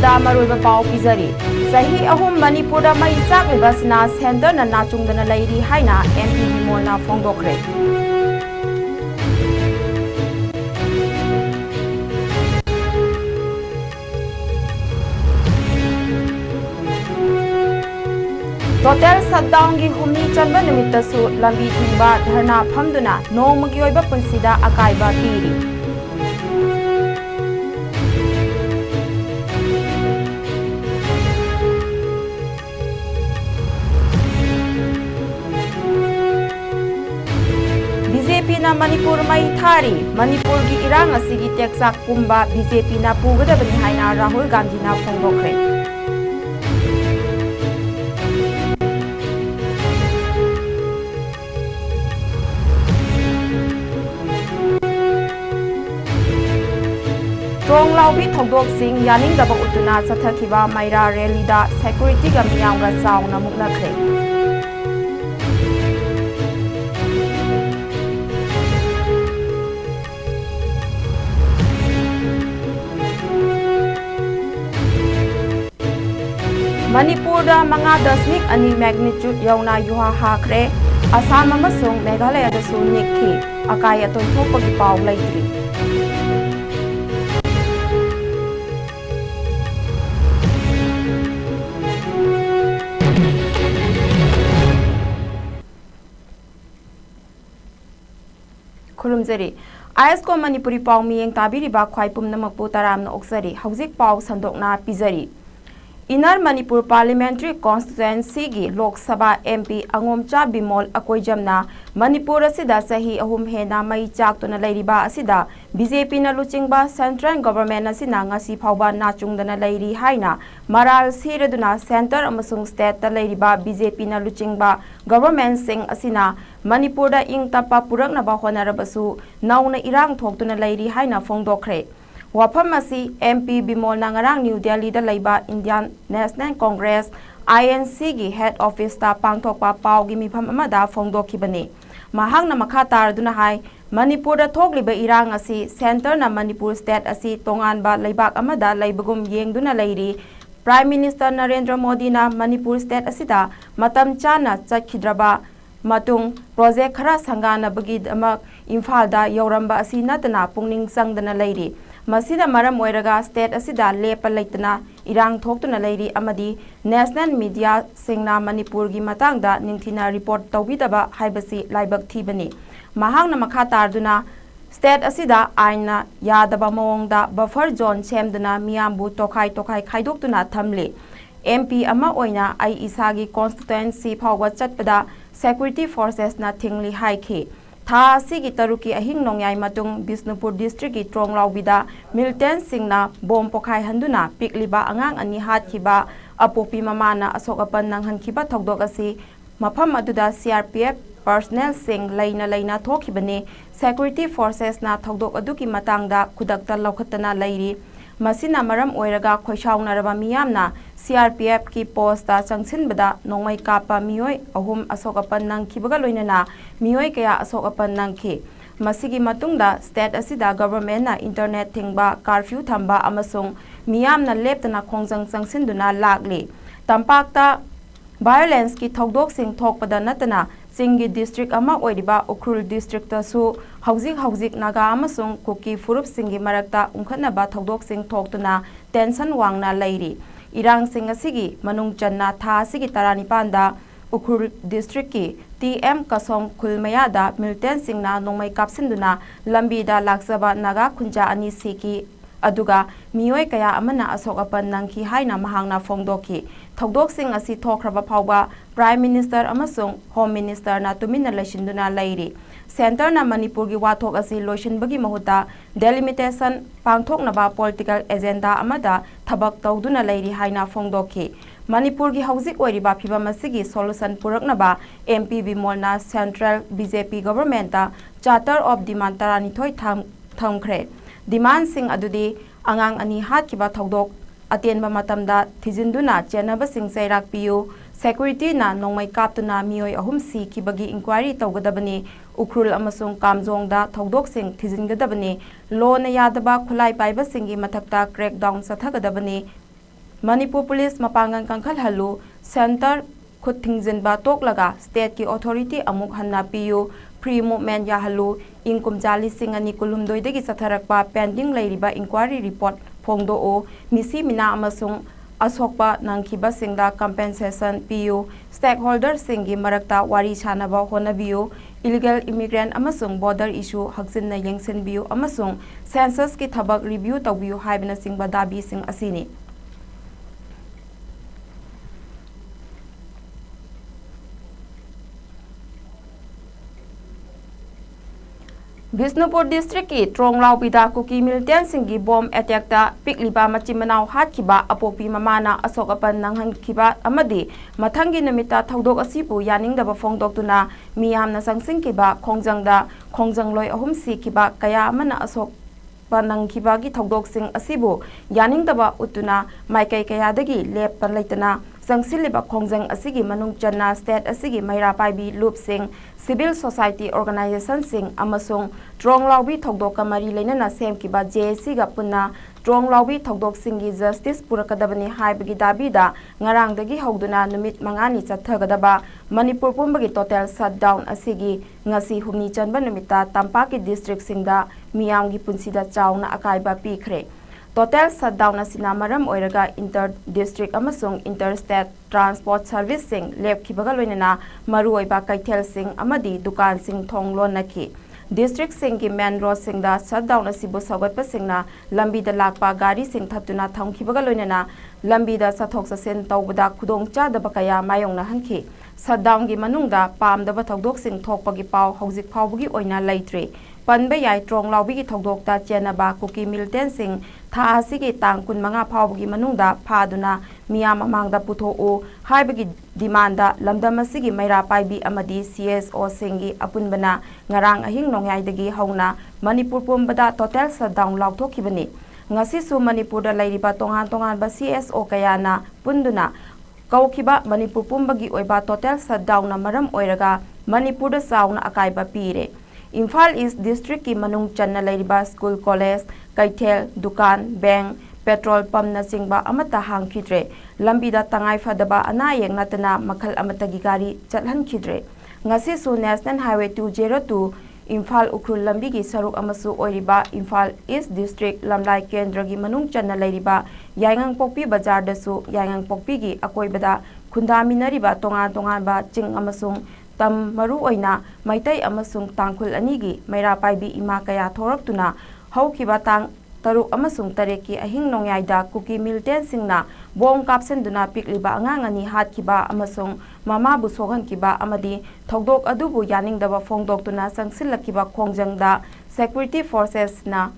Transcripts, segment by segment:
ꯊꯥꯡꯕꯗ ꯃꯔꯨꯑꯣꯏꯕ ꯄꯥꯎ ꯄꯤꯖꯔꯤ ꯆꯍꯤ ꯑꯍꯨꯝ ꯃꯅꯤꯄꯨꯔꯗ ꯃꯩ ꯆꯥꯛꯂꯤꯕꯁꯤꯅ ꯁꯦꯟꯇꯔꯅ ꯅꯥꯆꯨꯡꯗꯅ ꯂꯩꯔꯤ ꯍꯥꯏꯅ MP ꯕꯤꯃꯣꯜꯅ ꯐꯣꯡꯗꯣꯛꯈ꯭ꯔꯦ टोटल शटडाउन की हुमनी चंबा निमित्तसु लंबी थुंबा धरना फमदुना नोंमगी ओइबा पुंसिदा अकाइबा पीरी बीजेपी ना मणिपुर मई थारी मणिपुर की इरांग असिगी टेक्साक पुंबा बीजेपी ना पुगदबनी हाइना राहुल गांधी ना फोंदोखरे Lawi Togdok Singh Yaning Daba Utuna Sathakiba Maira Relida Security Gamianga Sauna Muknakre Manipur da manga dasmik ani magnitude yauna yuha hakre Assam amasung Meghalaya da su nikhi akai aton thokpagi paw laitri खुलुमजरी ISCOM Manipuri पाव मियेंग ताबिरिबा ख्वाइ पुमनमकपु तारामना ओक्सरी हौजिक पाव संदोकना पिजरी इनर मणिपुर पार्लियामेंट्री कॉन्स्टिट्यूएंसी की लोक सभा MP अंगोमचा बिमोल अकोइजमना मणिपुर असिदा सही अहुम हेना मई चाक्तुना लैरिबा असिदा BJP ना लुचिंगबा सेंट्रल गवर्नमेंट असिना ngasi फावबा नाचुंगदना लैरि हाइना मराल सिरदुना सेंटर अमसुंग स्टेट ता लैरिबा BJP ना लुचिंगबा गवर्नमेंट सिंग असिना मणिपुर दा इंग तपा पुरकनबा होनरबसु नौना इरांग थोक्तुना लैरि हाइना फोंदोखरे वाफम असी MP बिमोल नांगरांग न्यू दिल्ली दा लैबा इंडियन नेशनल कांग्रेस INC की हेड ऑफिस ता पांगथोकपा पावगी मिफम अमदा फोंदोखिबने महांगना मखा तारदुना हाई मणिपुर दा थोकलिबा इरांग असी सेंटर ना मणिपुर स्टेट असी तोंगानबा लैबाक अमदा लैबगुम येंगदुना लैरि प्राइम मिनिस्टर नरेंद्र मोदी ना मणिपुर स्टेट असिदा मतम चाना चखिद्रबा मतुंग प्रोजेक्ट खरा संगानबगीदमक इम्फालदा यौरंबा असी नतना पुंगनिंग संगदना लैरि मसीदा मरम ओइरगा स्टेट असिदा लेप लैतना इरांग थोक्तुना लैरि अमदी नेशनल मीडिया सिंगना मणिपुर की मतांगदा निंथिना रिपोर्ट तौबिदबा हाइबसी लाइबक थीबनी महांगना मखा तारदुना स्टेट असिदा आइनना यादबा मओंगदा बफर जोन सेमदुना मियामबु तोखाई तोखाई खाइदोक्तुना थमले MP अमा ओइना आई इसागी कॉन्स्टिट्यूएंसी फावबा चटपदा सिक्योरिटी फोर्सेस ना थिंगली हाइखे था की तरुकी अहिंग नोंयाई मतुंग बिष्णुपुर डिस्ट्रिक्ट की ट्रोंगलाउबिदा मिलिटेंट सिंगना बोम पोखाई हंदुना पिकलिबा अंगांग अनि हातखिबा अपोपी ममाना असोकपन नंगहनखिबा थौदोक असि मफम अदुदा CRPF पर्सनल सिंग लैना लैना थोखिबने सिक्योरिटी फोर्सेस ना थौदोक अदुकी मतांगदा खुदकता लौखतना लैरि मसिना मरम ओइरगा खोइसाउनरबा मियामना CRPF की पोस्टा चंगसिनबदा नोंमै कापा मियोय अहुम असोकपन नंगखिबगा लोइनना मियोय कया असोकपन नंगखि मसिगी मतुंगदा स्टेट असिदा गवर्नमेंट ना इंटरनेट थिंगबा कर्फ्यू थंबा अमसुंग मियामना लेपतना खोंजंग चंगसिनदुना लागले तंपाकता वायलेंस की थौदोकसिंग थोकपदा नतना सिंगी डिस्ट्रिक्ट अमा ओइरिबा उखरुल डिस्ट्रिक्ट तसु हौजिक नागा अमसुंग कुकी फुरुप सिंगी मरक्ता उंखनबा थौदोकसिंग थोक्तुना टेंशन वांगना लैरि इरांग सिंग असिगी मनुंग चन्ना था असिगी तरानिपांदा उखरुल डिस्ट्रिक्ट की TM कसोंग खुलमयादा मिलिटेंट सिंगना नोंमै कापसिंदुना लंबीदा लाक्सबा नागा खुंजा अनि सिकी अदुगा मियोय कया अमना असोकपन नंगखि हाइना महांगना फोंदोखि थौदोकसिंग असि थोख्रबा फावबा प्राइम मिनिस्टर अमसुंग होम मिनिस्टर ना तुमिना लैसिंदुना लैरि सेंटर ना मणिपुर की वाथोक असि लोइसिनबगी महुता डेलिमिटेशन पांगथोकनबा पॉलिटिकल एजेंडा अमदा थबक तौदुना लैरि हाइना फोंदोखि मणिपुर की हौजिक ओइरिबा फिबम असिगी सोल्यूशन पुरकनबा MP बिमोलना central BJP government charter of demand तरानिथोय थमख्रे डिमांड सिंग अदुदी अंगांग अनि हातखिबा थौदोक अतेनबा मतमदा थिजिंदुना चेनबसिंग चैराक पियु सिक्योरिटी ना नोंमै कापतुना मियोय अहुम सिखिबगी इंक्वायरी तौगदबनी उखरुल अमसुंग कामजोंगदा थौदोकसिंग थिजिंगदबनी लोन यादबा खुलाई पाइबसिंगी मथक्ता क्रैकडाउन सथगदबनी Manipur Police mapangan kangkhal halu Center khut thingzinba toklaga state ki authority amuk hanna piyu free movement ya halu ingkum jali singani kulumdoi degi satharakpa pending leiriba inquiry report phongdo o misi mina amasung asokpa nangkiba singda compensation piyu stakeholder singi marakta wari chanaba honabiyu illegal immigrant amasung border issue haksinna yengsenbiyu amasung census ki thabak review tawbiyu haibna singba dabi sing asini Bisnupur district ki Tronglao bida kuki militant singi bomb attack ta pikliba machimanao hatkiba apopi mamana asokapan nanghankiba amadi mathangi numita thaudok asipu yaningdaba phongdoktuna miyamna sangsingkiba khongjang loi ahum sikiba kaya amana asok panangkiba gi thaudok sing asibu yaningdaba utuna maikai kayadagi lep panlaitana Sangsiliba khongjang asigi manung channa state asigi maira paibi loop sing civil society organization sing amasung Tronglaubi thogdok kamari leinana semkiba JC ga punna Tronglaubi thogdok singi justice purakadabani haibagi dabida ngarangdagi hogduna numit mangani chathagadaba Manipur pumbagi total shutdown asigi ngasi humni chanba numita tampaki district singda miyamgi punsida chauna akaiba pikre Total shutdown asina maram oiraga inter district amasung interstate transport service sing lepkibaga loinana maruoiba kaithel sing amadi dukan sing thonglon naki district sing ki main road sing da shutdown asibu sagatpa singna lambi da lakpa gari sing thatuna thongkibaga loinana lambi da sathok sasen tawbada khudong cha da bakaya mayongna hanki shutdown gi manungda pamdaba thogdok sing thokpagi paw hojik phawbugi oina leitre Panba yai Tronglaubi ki thogdokta chenaba kuki militant sing tha asigi tang kun manga phawbugi manungda phaduna miyam amangda putho haibagi demanda lamdam asigi maira paibi amadi CSO singi apunbana ngarang ahing nongyai hauna Manipur pumbada total shutdown lauthokibani ngasi su Manipur da lairiba tongan ba CSO kayana punduna kaukiba Manipur pumbagi oiba total shutdown na maram oiraga Manipur da sauna akaiba pire Imphal East District ki manung channa lairiba school college kaithel dukan bank petrol pump na singba amata hangkhidre lambida tangai fadaba ana yeng natana makhal amatagi gari chalhan khidre ngasi su National Highway 202 Imphal ukrul lambi gi saruk amasu oiriba Imphal East District lamlai kendra gi manung channa lairiba yaingang pokpi bazar da su yaingang pokpi gi akoibada khundaminariba tongan ba ching amasung tam maru oina maitai amasung tangkhul anigi maira paibi ima kaya thoraktuna haukiba tang taruk amasung tareki ahing nongyaida kuki militant singna bom kapsenduna pikliba angangani hatkiba amasung mama bu sogankiba amadi thogdok adubu yaningdaba phongdoktuna sangsillakiba khongjangda security forces na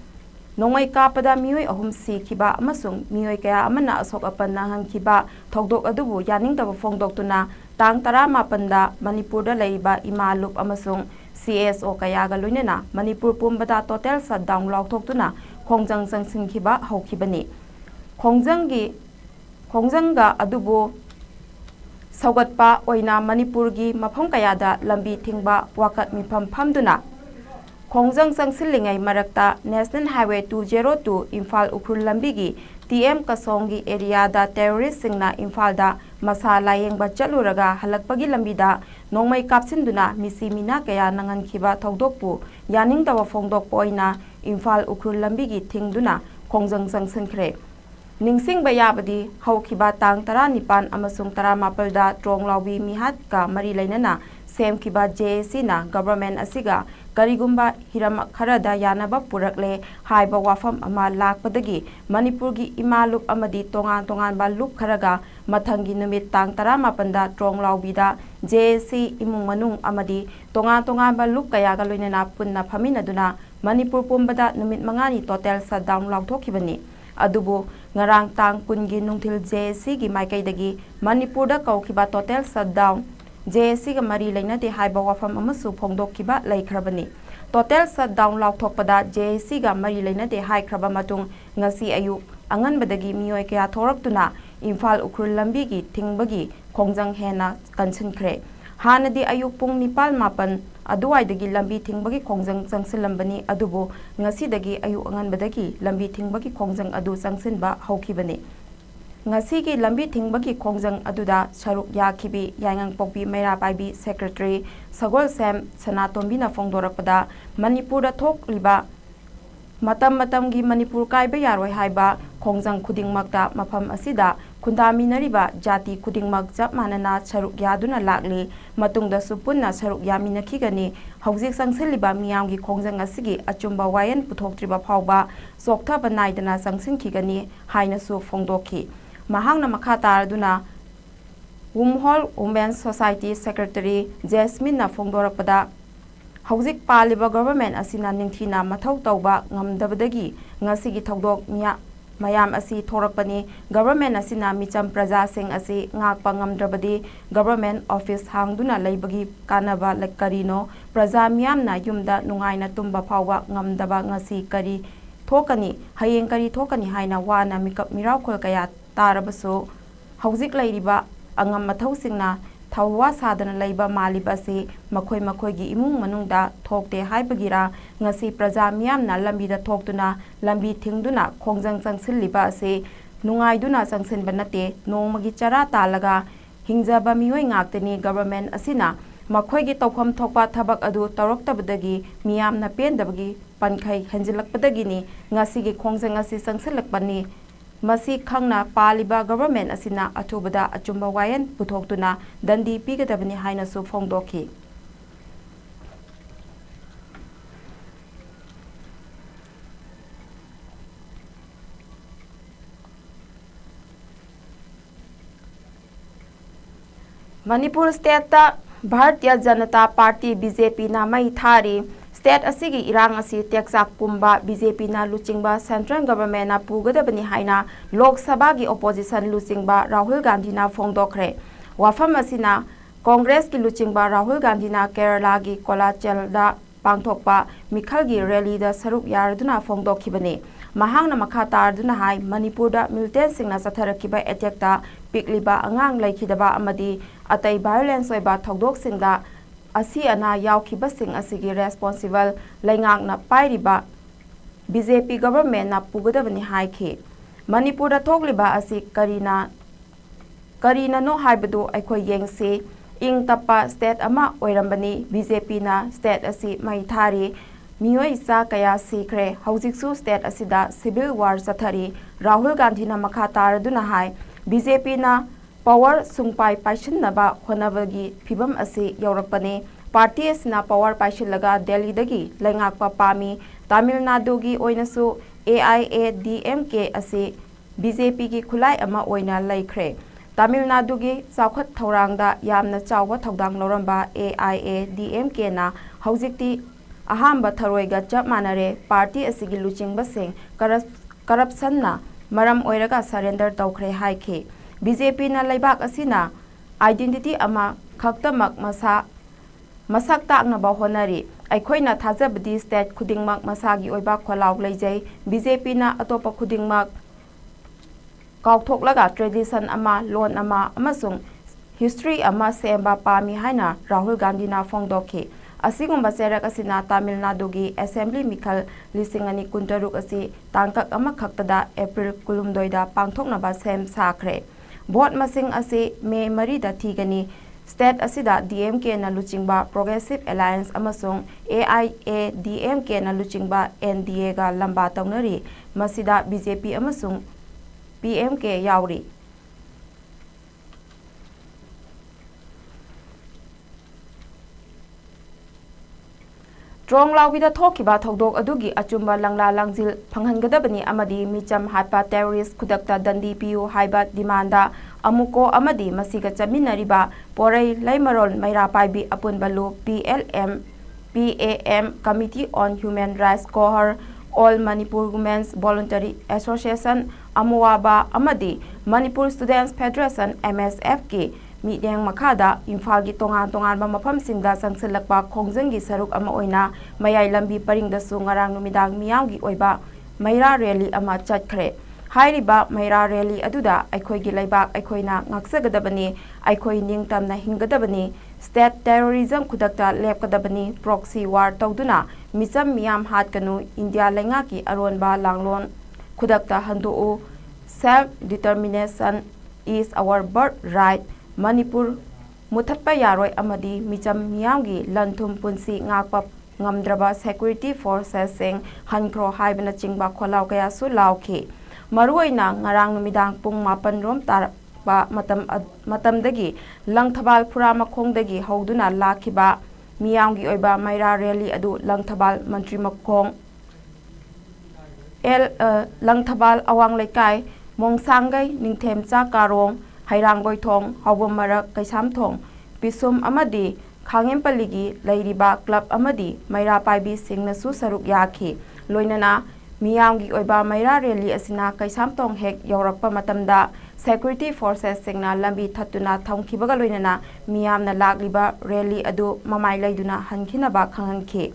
Nongmai kapada mioi ahum sikiba amasung mioi kaya amana asok apan nanghankiba thogdok adubu yaningdaba phongdoktuna tang tara mapanda Manipur da leiba imalup amasung CSO kaya ga loinena Manipur pumbada total shutdown lauthokuna khongjang sangsinkiba haukibani khongjanga adubu saugatpa oina Manipur gi mafam kaya da lambi thingba wakat mifam phamduna khongjang sangsilingai marakta National Highway 202 Imphal ukrul lambi gi TM Kasongi area da terrorist singna Imphal da masa layengba chaluraga halakpagi lambida nongmai kapsinduna misi mina kaya nangankhiba thogdokpu yaningdawa phongdokpo oina Imphal ukrul lambigi thingduna khongjang sangsinkhre ningsingba yabadi haukiba tang 19 amasung 18 da Tronglaubi mihat ka mari leinana semkiba JC na government asiga karigumba hiram kharada yanaba purakle haiba wafam ama lakpadagi Manipurgi imalup amadi tongan ba lup kharaga mathangi numit tang 18 da Tronglaubi JC imung manung amadi tongan ba lup kaya ga loinana punna phaminaduna Manipur pumbada numit mangani total shutdown lauthokibani adubu ngarang tang kungi nungthil JC gi maikaidagi Manipur da kaukiba total shutdown JC ga mari leinate haiba wafam amasu phongdokkiba laikhrabani total shutdown lauthokpada JC ga mari leinate haikraba matung ngasi ayu anganbadagi mioi kaya thoraktuna Imphal ukrul lambi gi thingbagi khongjang hena kansinkhre hanadi ayuk pung 9-8 aduwaidagi lambi thingbagi khongjang changsilambani adubu ngasidagi ayu anganbadagi lambi thingbagi khongjang adu changsinba haukibani ngasi lambi thingbagi khongjang aduda saruk yakhibi yangang pokbi meira paibi secretary Sagol Sam Sanatombi na phongdorakpada Manipur da thokliba matam Manipur kaiba yaroi haiba khongjang khudingmakta mafam asida khundaminariba jati khudingmak jap manana saruk yaduna lakli matungda supunna saruk yaminakhigani haujik sangsilliba miyamgi khongjang asigi achumba wayan puthoktriba phawba soktha naidana sangsinkhigani haina su phongdokhi mahangna makha taraduna Wumhol Women's Society Secretary Jasmine na phongdorakpada haujik paliba government asina ningthina mathau tauba ngamdabadagi ngasigi thodok mayam asi thorakpani government asina micham praja sing asi ngakpa ngamdrabadi government office hangduna leibagi kanaba lakarino praja miyamna yumda nungaina tumba phawwa ngamdaba ngasi kari thokani hayeng kari thokani haina wana mikap mirau khol kaya tarabaso haujik leiriba angam mathau singna thawwa sadana leiba maliba se makhoi gi imung manungda thokte haibagira ngasi praja miyamna lambida thoktuna lambi thingduna khongjang changsilliba se nungaiduna changsinba nate nongmagi chara talaga hingjaba mioi ngakteni government asina makhoigi tawkham thokpa thabak adu tawraktabadagi miyamna pendabagi pankhai hanjilakpadagini ngasigi khongjang asi changsilakpani masi khangna paliba government asina athubada achumba wayan puthoktuna dandi pigadabani haina su phongdokhi Manipur state ta Bharatiya Janata Party BJP na mai thari state asigi irang asi teksak pumba BJP na luchingba central government na pugadabani haina Lok Sabha gi opposition luchingba Rahul Gandhi na phongdokre wafam asina Congress ki luchingba Rahul Gandhi na Kerala gi Kolachel da pangthokpa mikhal gi rally da saruk yarduna phongdokhibani mahangna makha tarduna hai Manipur da militant singna satharakiba attack ta pikliba angang laikhidaba amadi atai violence oiba thodok singda asi ana yaukhiba sing asigi responsible laingak na pairiba BJP government na pugadabani haikhe Manipur da thokliba asi karina no haibadu aikhoi yengse ing tapa state ama oirambani BJP na state asi mai thari mioi sa kaya sikre haujiksu state asida civil war sathari Rahul Gandhi na makha taraduna hai BJP na power sungpai paishinnaba honabagi phibam ase yaurakpane party asina power paishillaga Delhi dagi laingakpa pami Tamil Nadu gi oinasu AIADMK ase BJP gi khulai ama oina laikhre Tamil Nadu gi chawkhat thorangda yamna chawwa thodang loramba AIADMK na haujikti ahamba tharoiga chap manare party asigi luchingba sing corruption na maram oiraga surrender tawkhre haikhe BJP na laibak asina identity ama khaktamak masak taknaba honari aikhoina thajabdi state khudingmak masagi oiba kholaw leijai BJP na atopa khudingmak kauthoklaga tradition ama lon ama amasung history ama semba pami haina Rahul Gandhi na phongdokhe asigumba serak asina Tamil Nadu gi assembly mikhal lisingani kuntaruk asi tangkak ama khaktada April kulumdoida pangthoknaba sem sakhre vote masing asi May marida thigani state asida DMK na luchingba Progressive Alliance amasung AIADMK na luchingba NDA ga lamba tawnari masida BJP amasung PMK yauri Trong lawida thokiba thodok adugi achumba langla langjil phanghangadabani amadi micham hapa terrorist khudakta dandi piu haiba dimanda amuko amadi masiga chaminariba porei laimarol maira paibi apunbalu PAM Committee on Human Rights Cohort All Manipur Women's Voluntary Association Amuwaba amadi Manipur Students Federation MSF ki Midang Makada, Infalgi Tongan Mapam Sinda Sansilakpa, Kongzangi Saruk Ama Oina, Mayay Lambi Paring the Sungarang Numidang Miyangi Oiba, Mayra Rally Ama Chatkre. Hairiba Mayra Rally Aduda, Aikoi Gilaibak, Aikoina, Naksagadabani, Aikoi Ning Tamna Hingadabani, State Terrorism Kudakta Lepkadabani, Proxy War Tauduna, Misam Miyam Hatkanu, India Lengaki Aronba Langlon, Kudakta Handu self-determination is our birthright. Manipur Muthatpa yaroi amadi micham miyamgi lanthum punsi ngakpa ngamdraba security forces sing hankro haibana chingba kholau kaya su lauki. Maruoina ngarang numidang pung mapan rom tarpa matamdagi langthabal purama khongdagi hauduna lakiba miyamgi oiba maira rally adu langthabal mantri makong langthabal awang laikai mongsangai ningthem cha karong hairang boithong hawbom marak kaisam thong pisum amadi khangem paligi lairiba club amadi maira paibi singna su saruk yakhi loinana miyamgi oiba maira rally asina kaisam thong hek yaurakpa matamda security forces singna lambi thatuna thongkhibaga loinana miyamna lagliba rally adu mamai laiduna hankinaba khangankhi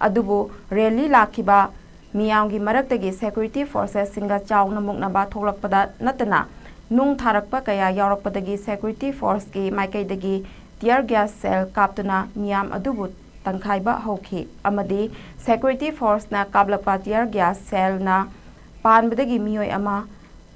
adubu rally lakhiba miyamgi maraktagi security forces singa chawna muknaba tholakpada natana nung tharakpa kaya yaurakpadagi security force ki maikaidagi tear gas cell kaptuna miyam adubu tangkhaiba hauki amadi security force na kablapa tear gas cell na panbadagi miyoi ama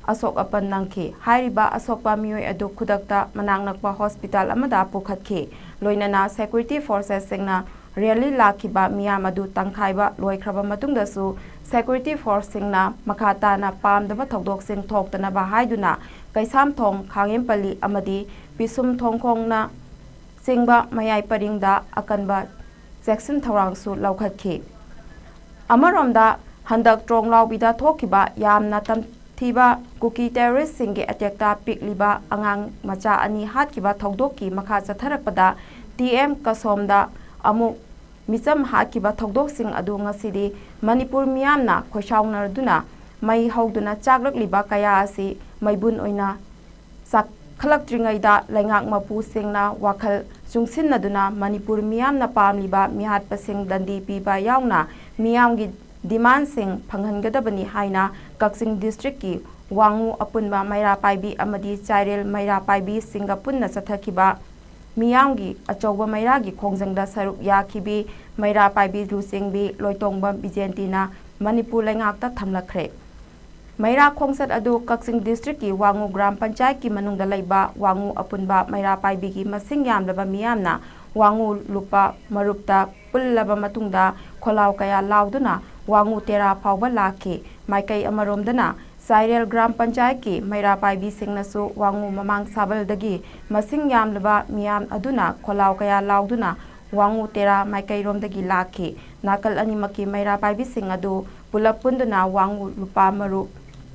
asok apan nangki hairiba asokpa miyoi adu khudakta manangnakpa hospital amada pukhatki loinana security forces singna rally lakhiba miyam adu tangkhaiba loikraba matungdasu security force singna makhata na pamdaba thodok sing thoktana ba haiduna kaisam thong khangem pali amadi pisum thongkhong na singba mayai paringda akanba section thorang su laukhatki amaromda handak tronglao bida thokiba yamna tamthiba cookie terrorist singe attack ta pikliba angang macha ani hatkiba thodokki makha chatharakpada TM kasomda amuk micham hakiba thodok sing adu ngasidi Manipur miyamna khoishaunarduna mai hauduna chaglakliba kaya asi maibun oina sak khalaktringaida laingak mapu singna wakhal chungsinnaduna Manipur miyamna pamliba mihat pasing dandi piba yauna miyamgi demand sing phanghangadabani haina Kaksing district ki wangu apunba maira paibi amadi chairel maira paibi singa punna chathakiba miyamgi achoba mairagi khongjangda saruk yakhibi maira paibi lusingbi loitongba bijentina Manipur laingakta thamlakhre maira khongsat adu Kaksing district ki wangu gram panchayat ki manungda laiba wangu apunba maira paibi ki masing yamlaba miyamna wangu lupa marupta pullaba matungda kholau kaya lauduna wangu tera phawba lakhi maikai amaromdana Sairel Gram Panchayat ki maira paibi singnasu wangu mamang sabaldagi masing yamlaba miyam aduna kholau kaya lauduna wangu tera maikai romdagi lakhi nakal animaki maira paibi singadu pulap punduna wangu lupa maru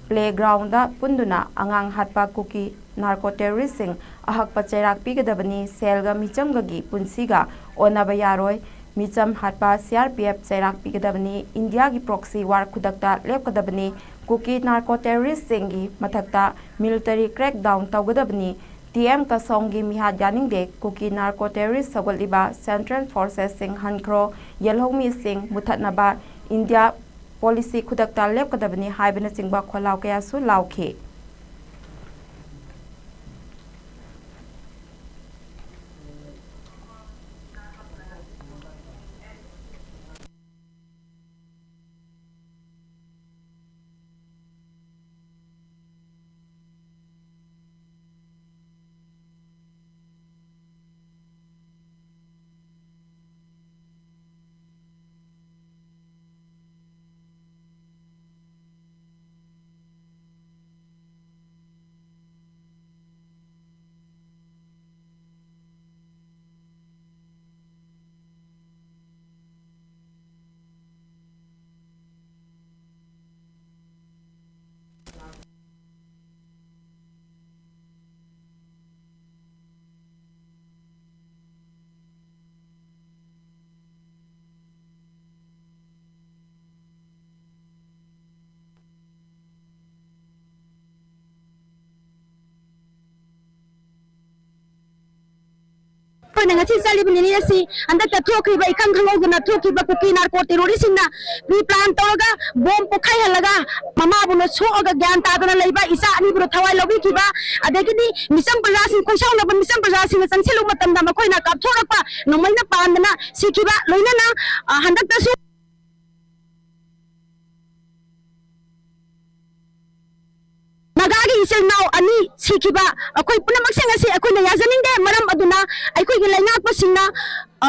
playground da punduna angang hatpa kuki narco terrorist sing ahakpa chairak pigadabani selga michamgagi punsiga onaba yaroi micham hatpa CRPF chairak pigadabani India gi proxy war khudakta lepkadabani Kuki narco terrorist singi mathakta military crackdown tawgadabni TM kasongi mihat yaningde kuki narco terrorist sagoliba Central Forces sing hankro yelhomi sing muthatnaba India policy khudakta lepkadabni haibana chingba kholau kaya su laukhe ngasi sali bunini si anda ta thokri ba ikang khangau guna thokri ba kuki narco terrorist na pri plan toga bom pokhai halaga mama buno soga gyan ta dana leiba isa ani bro thawai lobi kiba adegini misam prasin koisau na misam prasin changsilu matam da makoina kap thorakpa nomaina pandana sikiba loinana handak ta su naga इचल नाव अनि सिखिबा अखोई पुनमक सिंग असि अखोई याजनिंग दे मरम अदुना अखोई गे लाइना पसिंगना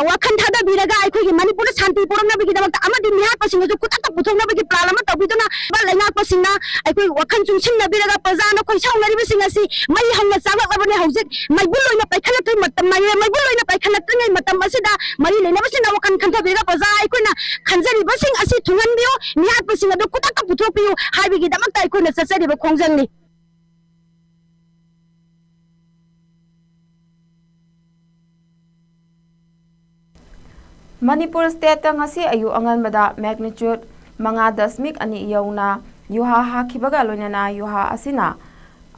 वाखन थादा बिरगा अखोई मणिपुर शांति पुरमना बिगी दमक अमदि मिहा pushing जो कुता पुथोंना बिगी प्लान अमा तबिदुना बा लाइना पसिंगना अखोई वाखन चुंसिन बिरगा प्रजाना कोई साउंगरी बिसिंग असि मई हंगना चाबा अबने हौजिक मैबुल लोइना पाइखलत मतम मैबुल लोइना पाइखलत नै मतम असिदा मरी लेना बसिना वाखन खंथा बिरगा प्रजा अखोइना खंजरी बसिंग असि थुंगन बियो मिहा पसिंग दो कुता पुथोपियो हाबिगी दमक अखोइना ससरिबा खोंजंगनि Manipur state ngasi ayu angan bada magnitude manga dasmik ani yauna yuha hakibaga loinana yuha asina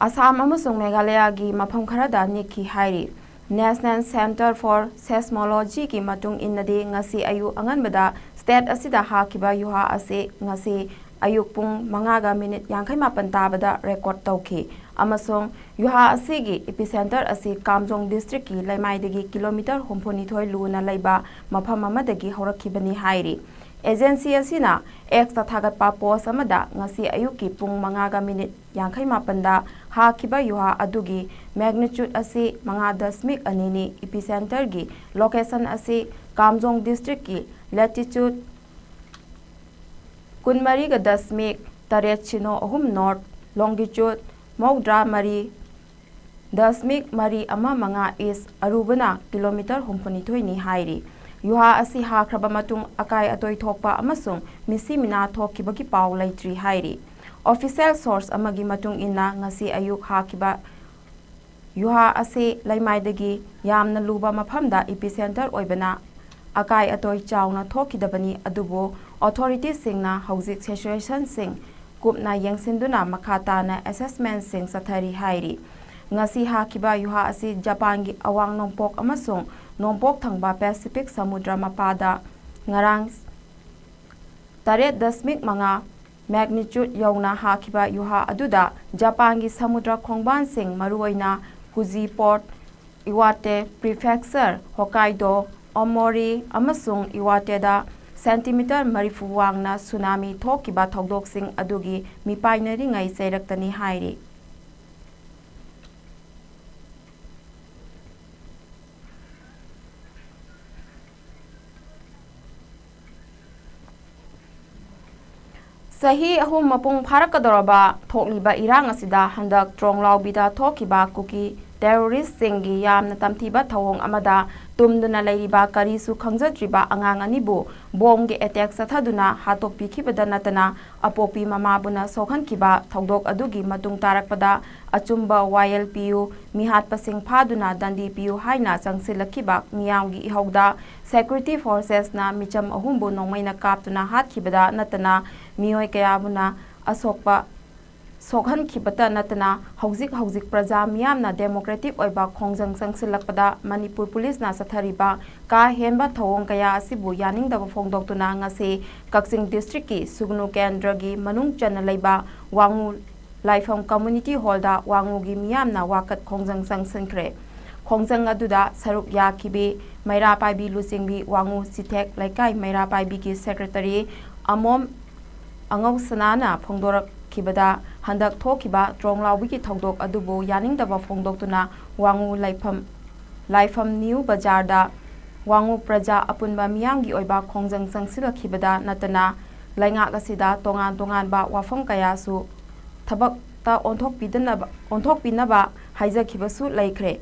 Assam amusung Meghalaya gi mafam kharada nikhi hairi National Center for Seismology ki matung innadi ngasi ayu angan bada state asida hakiba yuha ase ngasi ayuk pung mangaga minute yangkai mapan tabada record tauki amasung yuha asigi epicenter asi Kamjong district ki laimaidagi kilometer humponi thoi luna laiba mafam amadagi horakhibani hairi agency asina extra thagat pa post amada ngasi ayuki pung mangaga minute yangkai mapanda hakiba yuha adugi magnitude asi manga dasmik anini epicenter gi location asi Kamjong district ki latitude Kunmari ga dasmik taret chino ahum north longitude Maudra mari dasmik mari ama manga is arubana kilometer humpani thoi ni hairi yuha asi hakraba matung akai atoi thokpa amasung misi mina thokibagi paw laitri hairi official source amagi matung inna ngasi ayuk hakiba yuha ase laimaidagi yamna luba maphamda epicenter oibana akai atoi chawna thokidabani adubo authorities singna hauzik situation sing kupna yangsinduna makata na assessment sing sathari hairi ngasi hakiba yuha asi Japan gi awang nompok amasung nompok thangba Pacific samudra mapada ngarang taret dasmik manga magnitude yauna hakiba yuha aduda Japan gi samudra khongban sing maruoina Fuji port Iwate prefecture Hokkaido Omori amasung Iwate da centimeter marifu wangna tsunami thokiba thogdoksing adugi mipainari ngai seiraktani hairi Sahi ahum mapung pharakadoraba thokliba irang asida handak tronglawbida thokiba kuki terrorist singi yamna tamthiba thawong amada tumduna lairiba karisu khangjadriba angang anibu bomge attack sathaduna hatokpi khibada natana apopi mamabuna sokhankiba thogdok adugi matung tarakpada achumba YLPU mihat pasing phaduna dandi PU haina changsilakiba miyamgi ihauda security forces na micham ahumbu nongmaina kaptuna hatkibada natana miyoi kayabuna asokpa Sokhan kibata natana hauzik praja miyamna democratic oiba khongjang sangsilakpada Manipur police na sathariba ka henba thawong kaya asibu yaningdaba phongdoktuna ngase Kaksing district ki Sugnu Kendra gi manung chana leiba Wangu Laifam community hall da Wangu gi miyamna wakat khongjang sangsinkre khongjang aduda saruk yakibi Maira Paibi Lusingbi Wangu Sithek Laikai Maira Paibi ki secretary Amom Angau Sanana phongdorak kibada handak thokiba tronglawbi ki thogdok adubu yaningdaba phongdoktuna Wangu laifam new bazar da Wangu praja apunba miyamgi oiba khongjang sangsilakibada natana laingak asida tongan ba wafam kayasu thabak ta onthokpinaba haijakibasu laikre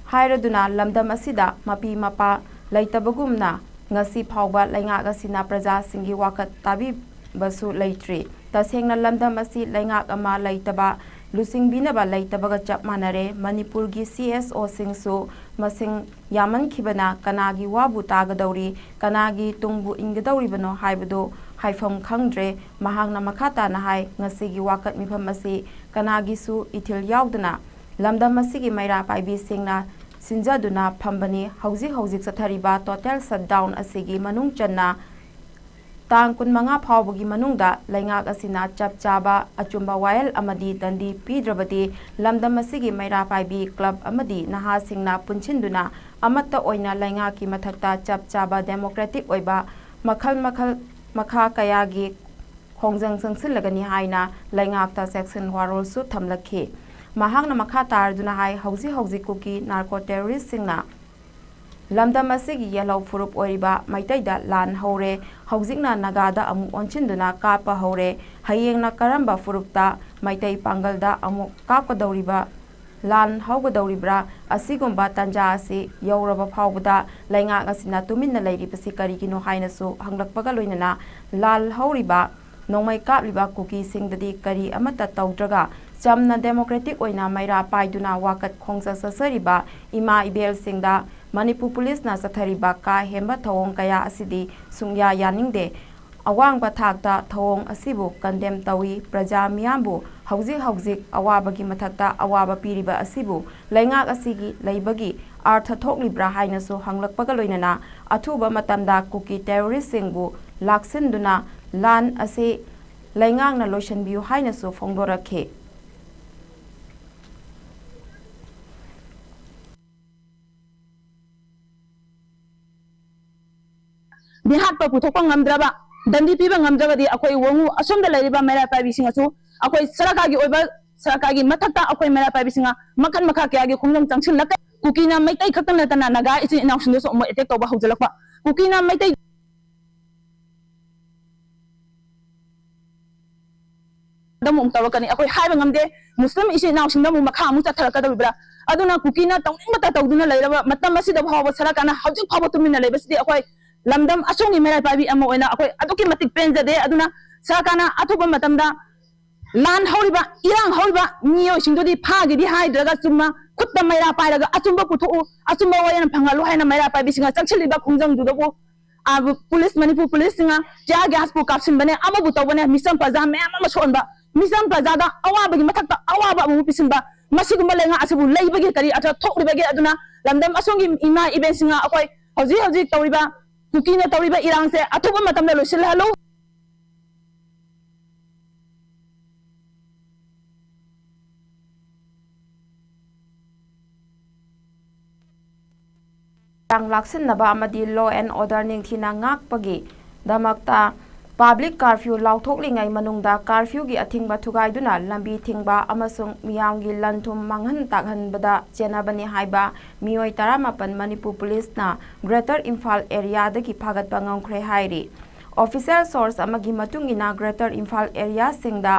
hairaduna lamdam asida mapi mapa laitabagumna ngasi phawba laingak asina praja singi wakat tabi basu laitri tasengna lamdam asi laingak ama laitaba lusingbinaba laitabaga chap manare Manipur gi CSO singsu masing yaman khibana kanagi wabu tagadawri kanagi tungbu inggadawri bano haibado haifam khangdre mahangna makhata na hai ngasi gi wakat mifam asi kanagi su ithil yaudana lamdam asi gi Maira Paibi singna sinjaduna phambani hauzik sathariba total shutdown asi gi manung channa tang kun manga phawbagi manungda laingak asina chap chaba achumba wail amadi dandi pidrabadi lamdam asigi Maira Paibi club amadi naha singna punchinduna amatta oina laingak ki mathakta chap chaba democratic oiba makhal makha kayagi hongjang sangsilagani haina laingakta section warol su thamlakhi mahangna makha tarduna hai hauji kuki narco terrorist singna lamdam asigi yellow furup oriba maitaida lan hore haujingna nagada amu onchinduna kapa hore hayengna karamba furupta maitai pangalda amu kapkadawriba lan haugadawribra asigumba tanja asi yauraba phawbada laingak asina tuminna leiribasi karigino hainasu hanglakpaga loinana lal hauriba nongmai kapliba kuki singdadi kari amata tawdraga chamna democratic oina maira paiduna wakat khongsa sasariba ima ibel singda Manipur police na sathariba ka hemba thawong kaya asidi sungya yaningde awang bathakta thawong asibu condemn tawi praja miyambu hauzik awabagi mathakta awaba piriba asibu laingak asigi leibagi artha thoklibra hainasu hanglakpaga loinana athuba matamda kuki terrorist singbu laksinduna lan ase laingak na loishanbiu hainasu phongdorakhe Dihat pa putok ngamdraba dandi piba ngamdraba di akoi wongu asom da lariba mera pa bisinga su akoi sarakagi oiba sarakagi matakta akoi mera pa bisinga makan makha kya gi khunglong changsin lak kukina maitai khaktan na tana naga isi inaction so mo attack toba haujalakpa kukina maitai damum tawakani akoi haiba ngamde muslim isi inaction damu makha mu chatharaka dabra aduna kukina tawning mata tawduna lairaba matam asida bhawa sarakana haujuk phawa tumina laibasidi akoi lamdam asongi mera pabi amo oina akoi aduki matik penja de aduna sakana athuba matamda lan horiba irang horiba niyo singdodi phagi di haidraga chumma khutta mera pairaga achumba puthu achumba wayan phangalu haina mera pabi singa changchiliba khungjang dudabu abu police manipur police singa ja gas pu kapsin bane amabu tawbane misam paja me ama sonba misam paja da awabagi mathakta awaba mu pisinba masigumba lenga asabu leibagi kari ata thokribagi aduna lamdam asongi ima event singa akoi hoji tawriba kukina tawriba irang se athuba matamda losil halo tang laksin naba amadi law and order ningthina ngakpagi damakta public curfew lauthoklingai manungda curfew gi athingba thugaiduna lambi thingba amasung miyamgi lanthum manghan takhanbada chenabani haiba miyoi 18 Manipur police na Greater Imphal area dagi phagatpa ngangkhre hairi official source amagi matungina Greater Imphal area singda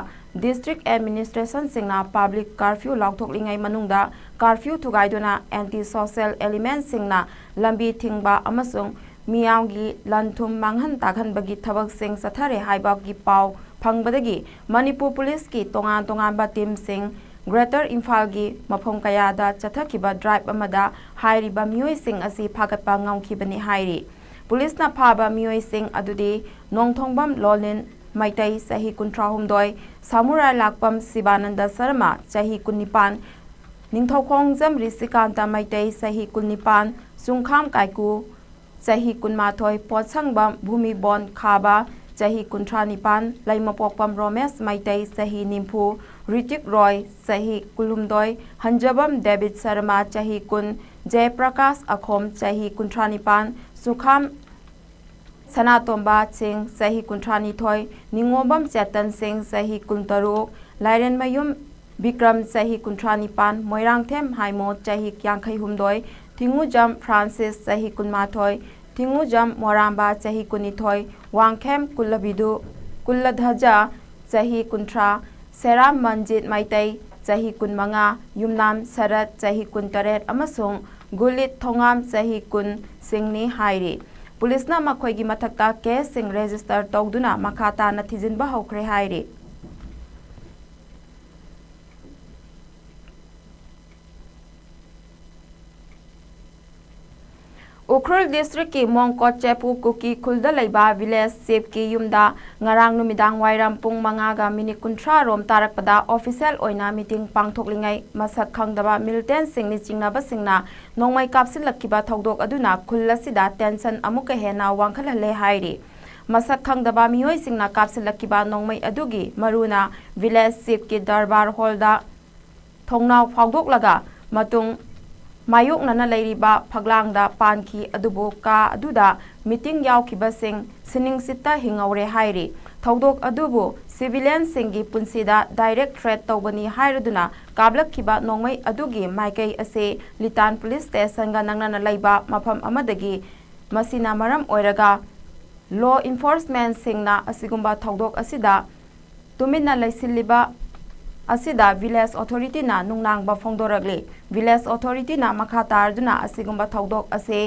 district administration singna public curfew lauthoklingai manungda curfew thugaiduna anti social elements singna lambi thingba amasung miyamgi lanthum manghan takhanbagi thabak sing sathare haiba gi pau phangbadagi Manipur police ki tongan ba team sing Greater Imphal gi mafom kaya da chathakiba drive amada hairiba miyoi sing asi phagatpa ngaukhibani hairi police na phaba miyoi sing adudi nongthongbam lolin maitai sahi 13 samurai lakpam sibananda sarma sahi 19 ningthaukhong jam risikanta maitai sahi 19 sungkham kaiku Sahi kunmathoi potsangba bhumi bon khaba Sahi 19 laimapokpam Romesh Maitai Sahi Nimpu Ritik Roy Sahi kulumdoi Hanjabam David Sharma Sahi kun Jay Prakash Akhom Sahi 19 Sukham Sanatomba Singh Sahi 19 Ningobam Chetan Singh Sahi 13 Lairen Mayum Bikram Sahi 19 Moirangthem Haimo Sahi 22 Tingujam Francis Sahi 19 Tingujam Moramba Sahi 22 Wangkhem Kulabidu Kuladhaja Sahi 13 Seram Manjit Maitai Sahi 15 Yumnam Sarat Sahi 18 amasung Gulit Thongam Sahi 10 Singni Hairi Police na makhoi gi mathakta case sing register tawduna makhata na thijinba hokre hairi Ukhrul district ki Mongkot Chepu Kuki Khulda Leiba village sep ki yumda ngarang numidang wairam pung mangaga minit 30 rom tarakpada official oina meeting pangthoklingai masak khangdaba militant singni chingnaba singna nongmai kapsilakkiba thodok aduna khulasida tension amuka hena wangkhalale hairi masak khangdaba miyoi singna kapsilakkiba nongmai adugi maruna village sep ki darbar holda thongnaw phawdoklaga matung Mayuk nana leiriba paglangda panki adubo ka aduda meeting yaukibasing sining sita hingaure hairi थौदोक अदुबु civilian सिंगी पुंसीदा direct threat तौबनी हाइरदुना काबलखिबा नोंमै अदुगी माइकै असे लितान पुलिस स्टेशन गा नंगना लैबा मफम अमदगी मसिना मरम ओइरगा लॉ इन्फोर्समेंट सिंगना असिगुम्बा थौदोक असिदा तुमिना लैसिलिबा असिदा विलेज अथॉरिटी ना नुंगनांगबा फोंदोरगले विलेज अथॉरिटी ना मखा तारदुना असिगुम्बा थौदोक असे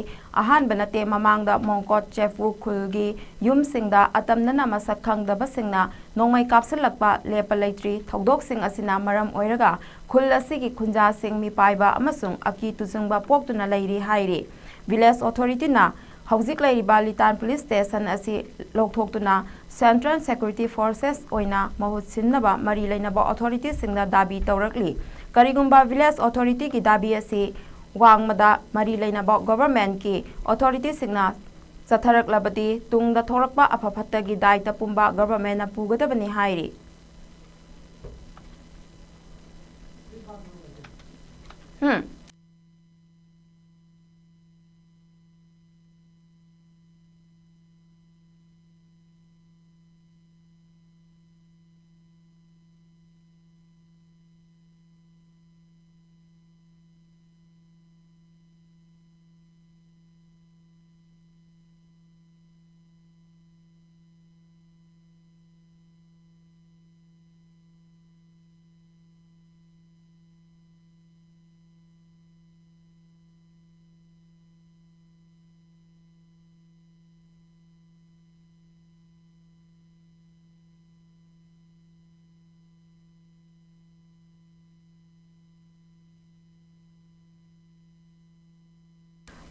अहान बनते ममांगदा मोंकोट चेफू खुलगी युम सिंगदा अतमनना मसक खंगदबा सिंगना नोंमै कापसलकपा लेपा लैत्री थौदोक सिंग असिना मरम ओइरगा खुल असिगी खुंजा सिंग मिपाइबा अमसुंग अकी तुजुंगबा पोक्तुना लैरी हाइरे विलेज अथॉरिटी ना हौजिक लैरिबा लितान पुलिस स्टेशन असी लौथोक्तुना सेंट्रल सिक्योरिटी फोर्सेस ओइना महुत सिन्नबा मरी लैनबा अथॉरिटी सिंगना दाबी तौरकली करिगुम्बा विलेज अथॉरिटी की दाबी असी वांगमदा मरी लैनबा गवर्नमेंट की अथॉरिटी सिंगना चथरकलबदी तुंगदा थोरकपा अफफत्तगी दायित्व पुंबा गवर्नमेंट ना पुगदबनी हाइरी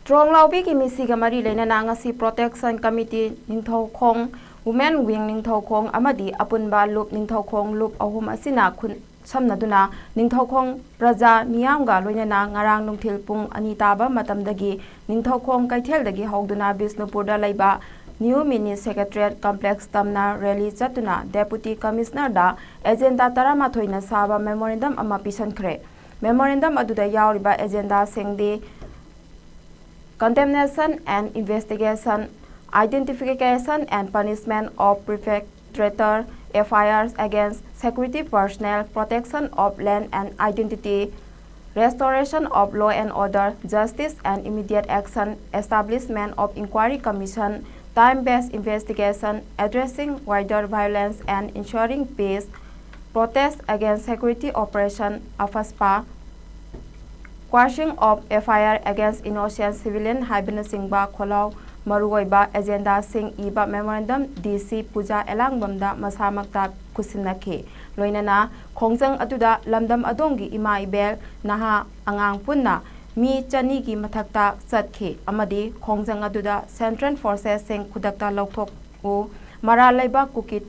Trong laubi ki misi ga mari leina na ngasi protection committee ningthau khong women wing ningthau khong amadi apunba loop ningthau khong loop ahum asina khun samnaduna ningthau khong praja miyam ga loina na ngarang nungthil pung ani taba matamdagi ningthau khong kaithel dagi hogduna Bisnupur da laiba New Mini Secretariat Complex tamna rally chatuna Deputy Commissioner da agenda tarama thoina saba memorandum ama pisankhre memorandum aduda yauriba agenda singdi condemnation and investigation, identification and punishment of perpetrator, FIRs against security personnel, protection of land and identity, restoration of law and order, justice and immediate action, establishment of inquiry commission, time-based investigation, addressing wider violence and ensuring peace, protest against security operation, AFASPA, quashing of FIR against innocent civilian haibana singba kholau maruoiba agenda sing iba memorandum DC Puja Elangbamda masamakta kusinakhe loinana khongjang atuda lamdam adongi ima ibel naha angang punna mi chani gi mathakta chatkhe amadi khongjang aduda Central Forces sing khudakta lokthok u mara laiba kuki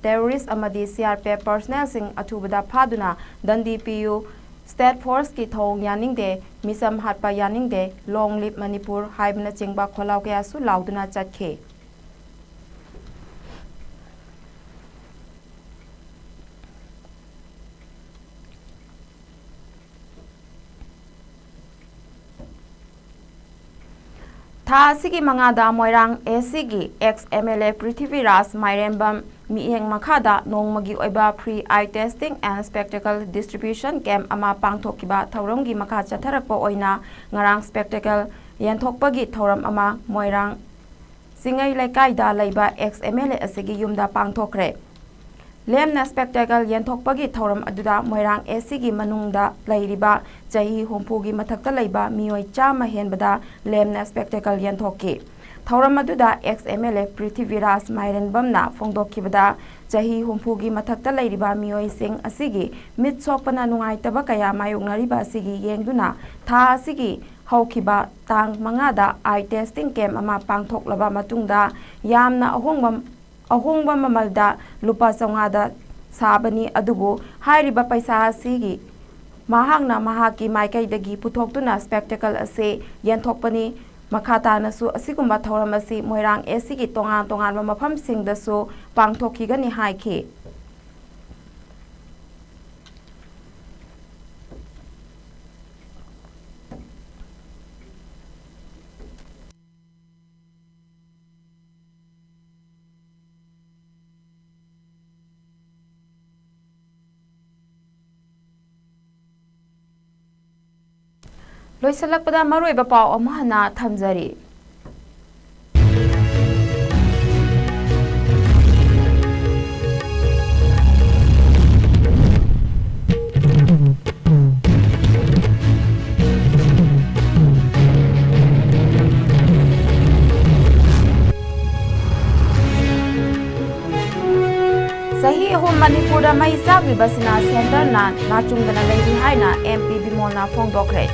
terrorist amadi CRP personnel sing athubada phaduna dandi PU State Force की थोंग यानिंग दे मिसम हाटपा यानिंग दे long live Manipur हाइबना चिंगबा खोलाव के आसु लाउदुना चटखे था सिगी मंगादा मोइरांग एसीगी एक्स MLA पृथ्वीराज माइरेंबम मिएंग मखादा नोंगमगी ओइबा free eye testing and spectacle distribution camp अमा पांगथोकिबा थौरमगी मखा चथरकपा ओइना ngarang स्पेक्टेकल यंथोकपगी थौरम अमा मोइरांग सिंगै लैकाइदा लैबा एक्स MLA असिगी युमदा पांगथोखरे लेमना स्पेक्टेकल यंथोकपगी थौरम अदुदा मोइरांग एसीगी मनुंगदा लैरिबा चाही हुंफुगी मथक्ता लैबा मियोय चामा हेनबदा लेमना स्पेक्टेकल यंथोके थौरम अदुदा एक्स MLA पृथ्वीराज माइरेंबमना फोंदोखिबदा चाही हुंफुगी मथक्ता लैरिबा मियोय सिंग असिगी मित सोकपना नुंगाइतबा कया मायोगनारिबा असिगी येंगदुना था असिगी हौखिबा तांग मंगादा आई टेस्टिंग कैंप अमा पांगथोकलबा मतुंगदा यामना अहोंगबा ममलदा लुपा चौंगादा साबनी अदुबु हाइरिबा पैसा असिगी महांगना महाकी माइकैदगी पुथोक्तुना स्पेक्टेकल असे यंथोकपनी मखातानसु असिगुम्बा थौरम असि मोइरांग एसीगी तोंगान तोंगानबा मफमसिंगदसु पांगथोखिगनी हाइखे लोइसलकपदा मरोइबा पाव अमहना थमजरी सही अहुम मणिपुर मई चाकलिबसिना सेंटर नाचुंगदना लेबी हाइना MP बिमोलना फोंदोखरे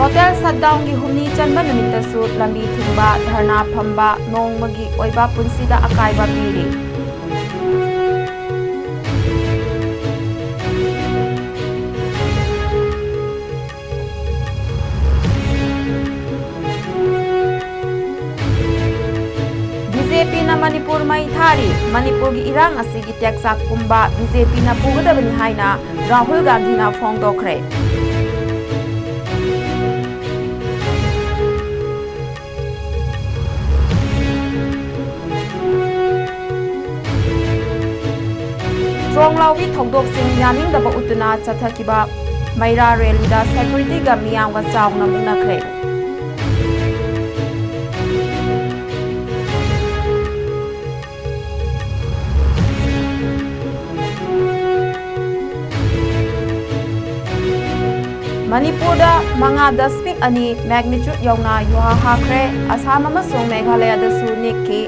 टोटल शटडाउन की हुमनी चंबा नुमितसु लंबी थिंबा धरना फंबा नोंगमगी ओइबा पुंसीदा अकायबा पीरी BJP na Manipur mai thari Manipur gi irang asigi teksak kumba BJP na pugadabani haina Rahul Gandhi na phongdokre Stronglawi thongdok sing yaning daba utuna chathakiba Maira Rally da security ga miyam ga chawna munakre Manipur da manga dasmik ani magnitude yauna yuha hakre Assam amasung Meghalaya da su nikki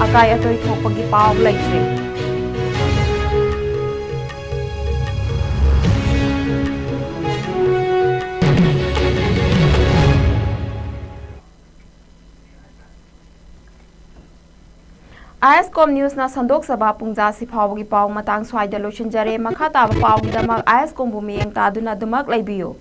akai atoi thokpagi paw laitri ISCOM News na sandok saba pungja si phawgi paw matang swaida lotion jare makha ta paw gi damak ISCOM bu miyeng ta duna dumak laibiyo